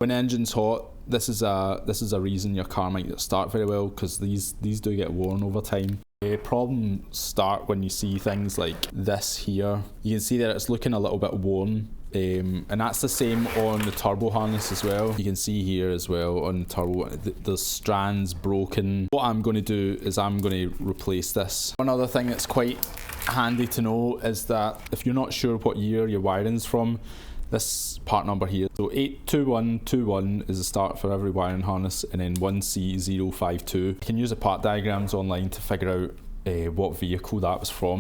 When the engine's hot, this is a reason your car might not start very well, because these do get worn over time. Problems start when you see things like this here. You can see that it's looking a little bit worn. And that's the same on the turbo harness as well. You can see here as well on the turbo, the strands broken. What I'm going to do is I'm going to replace this. One other thing that's quite handy to know is that if you're not sure what year your wiring's from, this part number here, so 82121 is the start for every wiring harness, and then 1C052. You can use the part diagrams online to figure out what vehicle that was from.